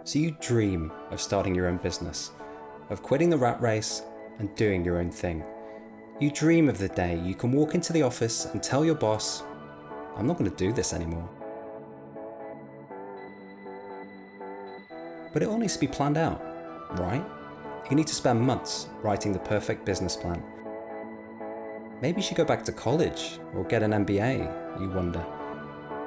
So you dream of starting your own business, of quitting the rat race and doing your own thing. You dream of the day you can walk into the office and tell your boss, I'm not going to do this anymore. But it all needs to be planned out, right? You need to spend months writing the perfect business plan. Maybe you should go back to college or get an MBA, you wonder.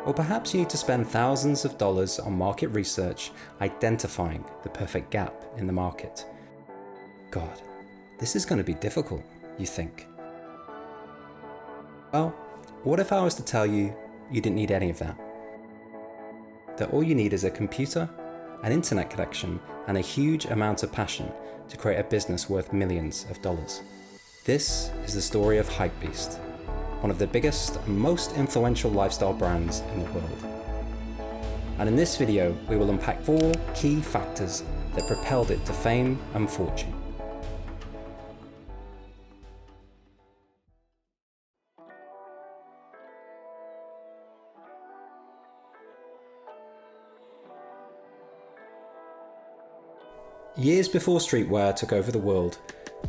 Or perhaps you need to spend thousands of dollars on market research identifying the perfect gap in the market. God, this is going to be difficult, you think. Well, what if I was to tell you you didn't need any of that? That all you need is a computer, an internet connection, and a huge amount of passion to create a business worth millions of dollars. This is the story of Hypebeast, one of the biggest and most influential lifestyle brands in the world. And in this video, we will unpack 4 key factors that propelled it to fame and fortune. Years before streetwear took over the world,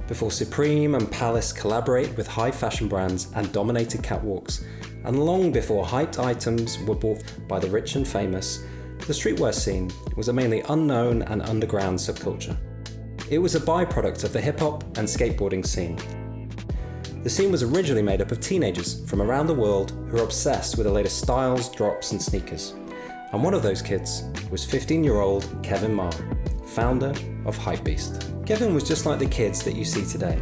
before Supreme and Palace collaborated with high fashion brands and dominated catwalks, and long before hyped items were bought by the rich and famous, the streetwear scene was a mainly unknown and underground subculture. It was a byproduct of the hip-hop and skateboarding scene. The scene was originally made up of teenagers from around the world who were obsessed with the latest styles, drops and sneakers. And one of those kids was 15-year-old 𝐤𝐤𝐬𝐜, founder of Hypebeast. Kevin was just like the kids that you see today.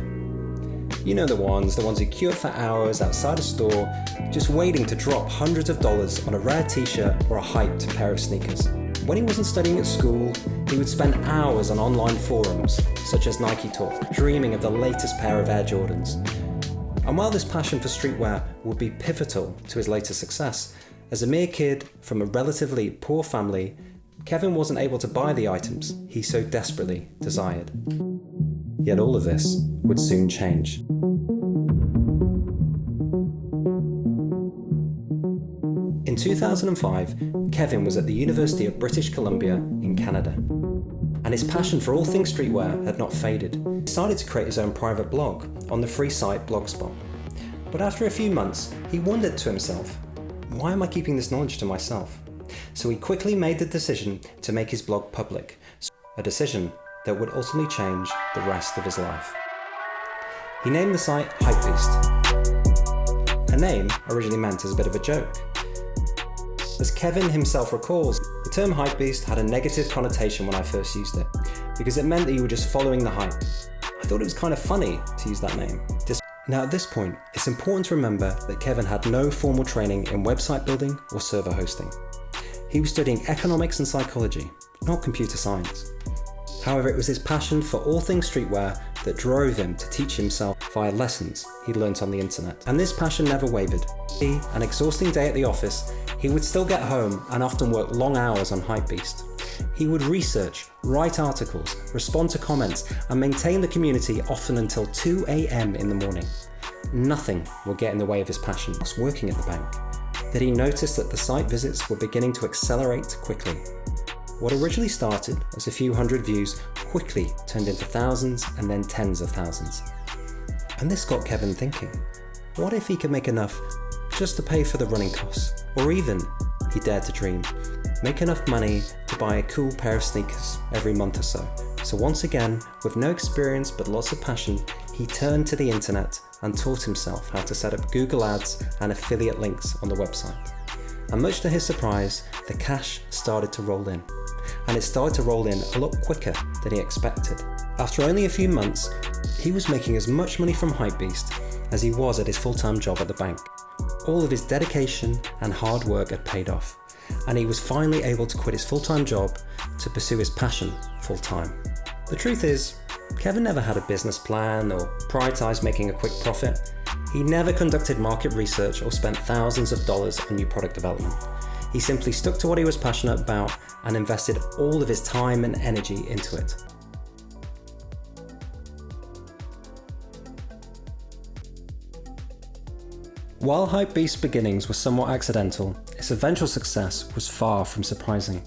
You know the ones who queue up for hours outside a store, just waiting to drop hundreds of dollars on a rare t-shirt or a hyped pair of sneakers. When he wasn't studying at school, he would spend hours on online forums, such as Nike Talk, dreaming of the latest pair of Air Jordans. And while this passion for streetwear would be pivotal to his later success, as a mere kid from a relatively poor family, Kevin wasn't able to buy the items he so desperately desired. Yet all of this would soon change. In 2005, Kevin was at the University of British Columbia in Canada, and his passion for all things streetwear had not faded. He decided to create his own private blog on the free site Blogspot. But after a few months, he wondered to himself, why am I keeping this knowledge to myself? So he quickly made the decision to make his blog public, a decision that would ultimately change the rest of his life. He named the site Hypebeast, a name originally meant as a bit of a joke. As Kevin himself recalls, the term Hypebeast had a negative connotation when I first used it, because it meant that you were just following the hype. I thought it was kind of funny to use that name. Now at this point, it's important to remember that Kevin had no formal training in website building or server hosting. He was studying economics and psychology, not computer science. However, it was his passion for all things streetwear that drove him to teach himself via lessons he learnt on the internet. And this passion never wavered. An exhausting day at the office, he would still get home and often work long hours on Hypebeast. He would research, write articles, respond to comments, and maintain the community often until 2 a.m. in the morning. Nothing would get in the way of his passion. Whilst working at the bank, that he noticed that the site visits were beginning to accelerate quickly. What originally started as a few hundred views quickly turned into thousands and then tens of thousands. And this got Kevin thinking, what if he could make enough just to pay for the running costs? Or even, he dared to dream, make enough money to buy a cool pair of sneakers every month or so. So once again, with no experience but lots of passion, he turned to the internet and taught himself how to set up Google Ads and affiliate links on the website. And much to his surprise, the cash started to roll in. And it started to roll in a lot quicker than he expected. After only a few months, he was making as much money from Hypebeast as he was at his full-time job at the bank. All of his dedication and hard work had paid off, and he was finally able to quit his full-time job to pursue his passion full-time. The truth is, Kevin never had a business plan or prioritized making a quick profit. He never conducted market research or spent thousands of dollars on new product development. He simply stuck to what he was passionate about and invested all of his time and energy into it. While Hypebeast's beginnings were somewhat accidental, its eventual success was far from surprising.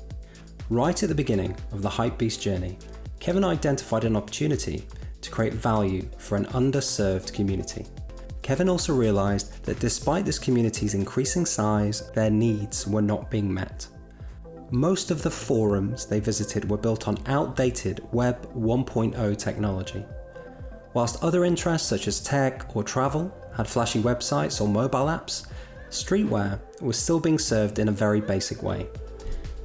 Right at the beginning of the Hypebeast journey, Kevin identified an opportunity to create value for an underserved community. Kevin also realized that despite this community's increasing size, their needs were not being met. Most of the forums they visited were built on outdated Web 1.0 technology. Whilst other interests such as tech or travel had flashy websites or mobile apps, streetwear was still being served in a very basic way.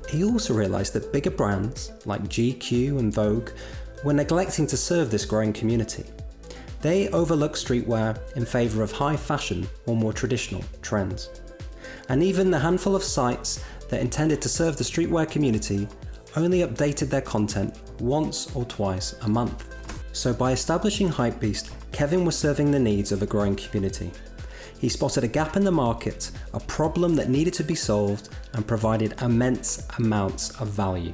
He also realized that bigger brands like GQ and Vogue were neglecting to serve this growing community. They overlooked streetwear in favour of high fashion or more traditional trends. And even the handful of sites that intended to serve the streetwear community only updated their content once or twice a month. So by establishing Hypebeast, Kevin was serving the needs of a growing community. He spotted a gap in the market, a problem that needed to be solved, and provided immense amounts of value.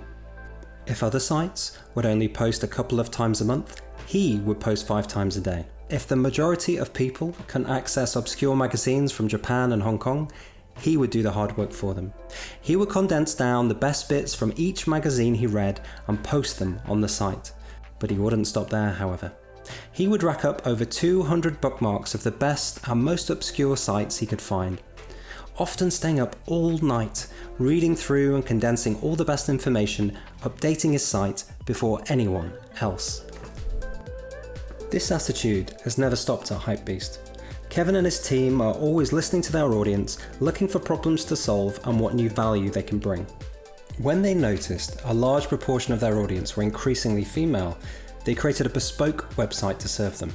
If other sites would only post a couple of times a month, he would post 5 times a day. If the majority of people can access obscure magazines from Japan and Hong Kong, he would do the hard work for them. He would condense down the best bits from each magazine he read and post them on the site. But he wouldn't stop there, however. He would rack up over 200 bookmarks of the best and most obscure sites he could find, often staying up all night, reading through and condensing all the best information, updating his site before anyone else. This attitude has never stopped at Hypebeast. Kevin and his team are always listening to their audience, looking for problems to solve and what new value they can bring. When they noticed a large proportion of their audience were increasingly female, they created a bespoke website to serve them.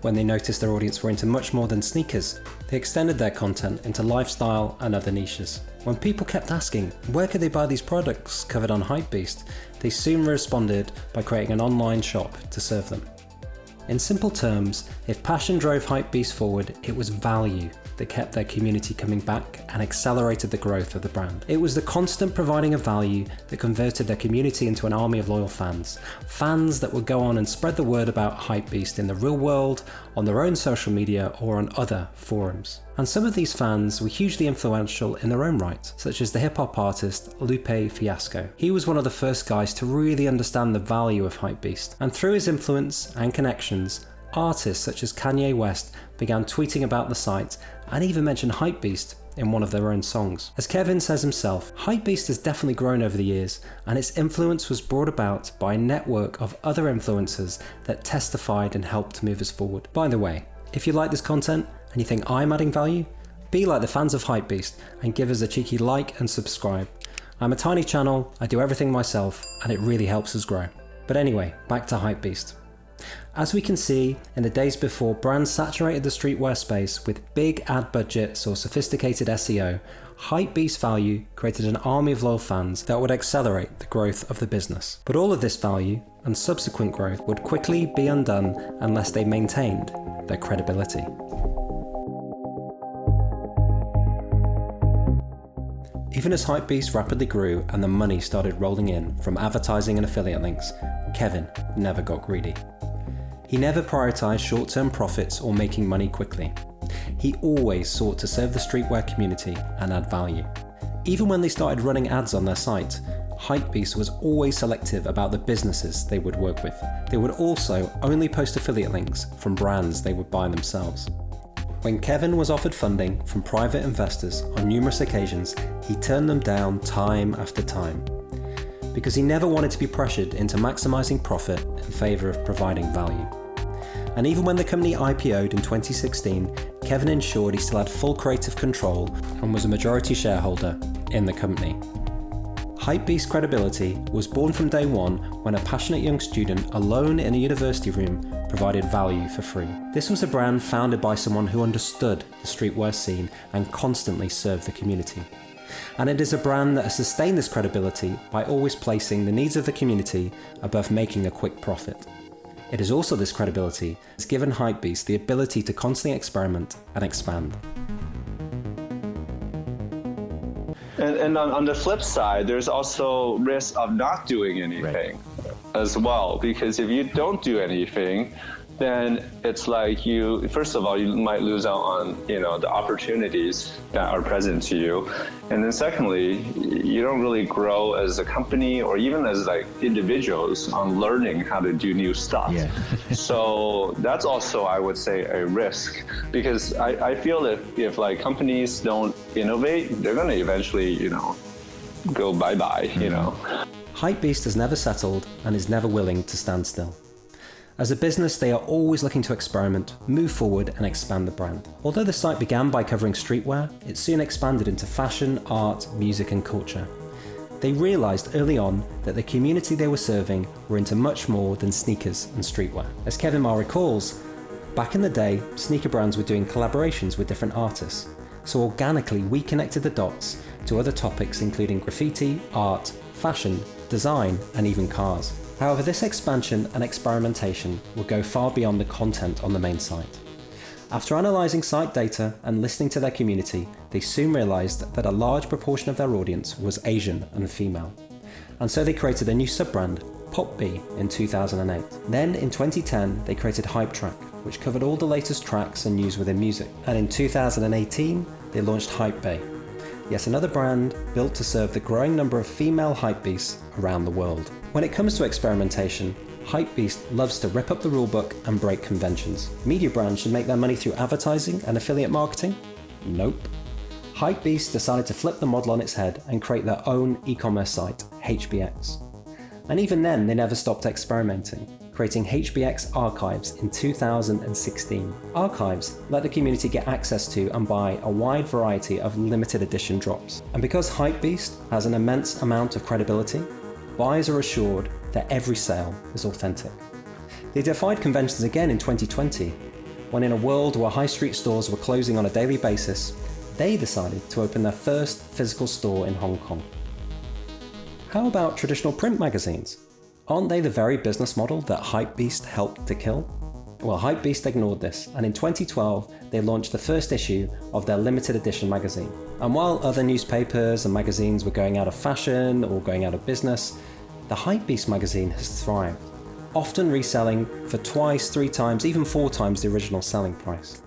When they noticed their audience were into much more than sneakers, they extended their content into lifestyle and other niches. When people kept asking, where could they buy these products covered on Hypebeast, they soon responded by creating an online shop to serve them. In simple terms, if passion drove Hypebeast forward, it was value that kept their community coming back and accelerated the growth of the brand. It was the constant providing of value that converted their community into an army of loyal fans. Fans that would go on and spread the word about Hypebeast in the real world, on their own social media, or on other forums. And some of these fans were hugely influential in their own right, such as the hip-hop artist Lupe Fiasco. He was one of the first guys to really understand the value of Hypebeast, and through his influence and connections, artists such as Kanye West began tweeting about the site and even mentioned Hypebeast in one of their own songs. As Kevin says himself, Hypebeast has definitely grown over the years, and its influence was brought about by a network of other influencers that testified and helped move us forward. By the way, if you like this content and you think I'm adding value, be like the fans of Hypebeast and give us a cheeky like and subscribe. I'm a tiny channel, I do everything myself, and it really helps us grow. But anyway, back to Hypebeast. As we can see, in the days before brands saturated the streetwear space with big ad budgets or sophisticated SEO, Hypebeast value created an army of loyal fans that would accelerate the growth of the business. But all of this value and subsequent growth would quickly be undone unless they maintained their credibility. Even as Hypebeast rapidly grew and the money started rolling in from advertising and affiliate links, Kevin never got greedy. He never prioritized short-term profits or making money quickly. He always sought to serve the streetwear community and add value. Even when they started running ads on their site, Hypebeast was always selective about the businesses they would work with. They would also only post affiliate links from brands they would buy themselves. When Kevin was offered funding from private investors on numerous occasions, he turned them down time after time, because he never wanted to be pressured into maximizing profit in favor of providing value. And even when the company IPO'd in 2016, Kevin ensured he still had full creative control and was a majority shareholder in the company. Hypebeast's credibility was born from day one when a passionate young student alone in a university room provided value for free. This was a brand founded by someone who understood the streetwear scene and constantly served the community. And it is a brand that has sustained this credibility by always placing the needs of the community above making a quick profit. It is also this credibility that has given Hypebeast the ability to constantly experiment and expand. And on the flip side, there's also risk of not doing anything as well, because if you don't do anything, then it's like first of all, you might lose out on, the opportunities that are present to you. And then secondly, you don't really grow as a company or even as like individuals on learning how to do new stuff. Yeah. So that's also, I would say, a risk, because I feel if like companies don't innovate, they're going to eventually, go bye-bye, Hypebeast has never settled and is never willing to stand still. As a business, they are always looking to experiment, move forward, and expand the brand. Although the site began by covering streetwear, it soon expanded into fashion, art, music, and culture. They realised early on that the community they were serving were into much more than sneakers and streetwear. As Kevin Ma recalls, back in the day, sneaker brands were doing collaborations with different artists. So organically, we connected the dots to other topics including graffiti, art, fashion, design, and even cars. However, this expansion and experimentation will go far beyond the content on the main site. After analysing site data and listening to their community, they soon realised that a large proportion of their audience was Asian and female. And so they created a new sub-brand, Pop-B, in 2008. Then in 2010, they created Hypetrack, which covered all the latest tracks and news within music. And in 2018, they launched Hypebae, yet another brand built to serve the growing number of female hypebeasts around the world. When it comes to experimentation, Hypebeast loves to rip up the rulebook and break conventions. Media brands should make their money through advertising and affiliate marketing? Nope. Hypebeast decided to flip the model on its head and create their own e-commerce site, HBX. And even then, they never stopped experimenting, creating HBX Archives in 2016. Archives let the community get access to and buy a wide variety of limited edition drops. And because Hypebeast has an immense amount of credibility, buyers are assured that every sale is authentic. They defied conventions again in 2020, when in a world where high street stores were closing on a daily basis, they decided to open their first physical store in Hong Kong. How about traditional print magazines? Aren't they the very business model that Hypebeast helped to kill? Well, Hypebeast ignored this, and in 2012, they launched the first issue of their limited edition magazine. And while other newspapers and magazines were going out of fashion or going out of business, the Hypebeast magazine has thrived, often reselling for twice, 3 times, even 4 times the original selling price.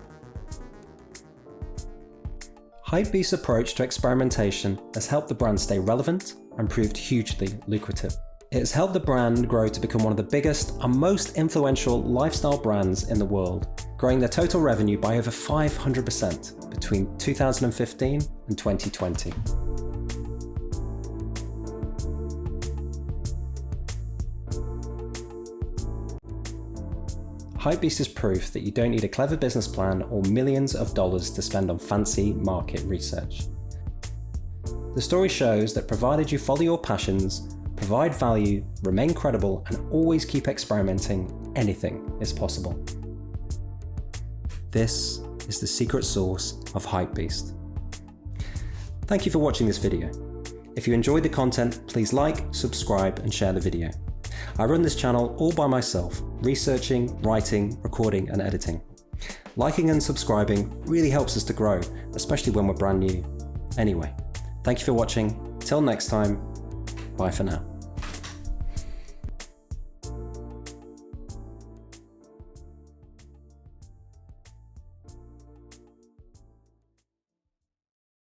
Hypebeast's approach to experimentation has helped the brand stay relevant and proved hugely lucrative. It has helped the brand grow to become one of the biggest and most influential lifestyle brands in the world, growing their total revenue by over 500% between 2015 and 2020. Hypebeast is proof that you don't need a clever business plan or millions of dollars to spend on fancy market research. The story shows that provided you follow your passions, provide value, remain credible, and always keep experimenting, anything is possible. This is the secret sauce of Hypebeast. Thank you for watching this video. If you enjoyed the content, please like, subscribe, and share the video. I run this channel all by myself, researching, writing, recording, and editing. Liking and subscribing really helps us to grow, especially when we're brand new. Anyway, thank you for watching. Till next time, bye for now.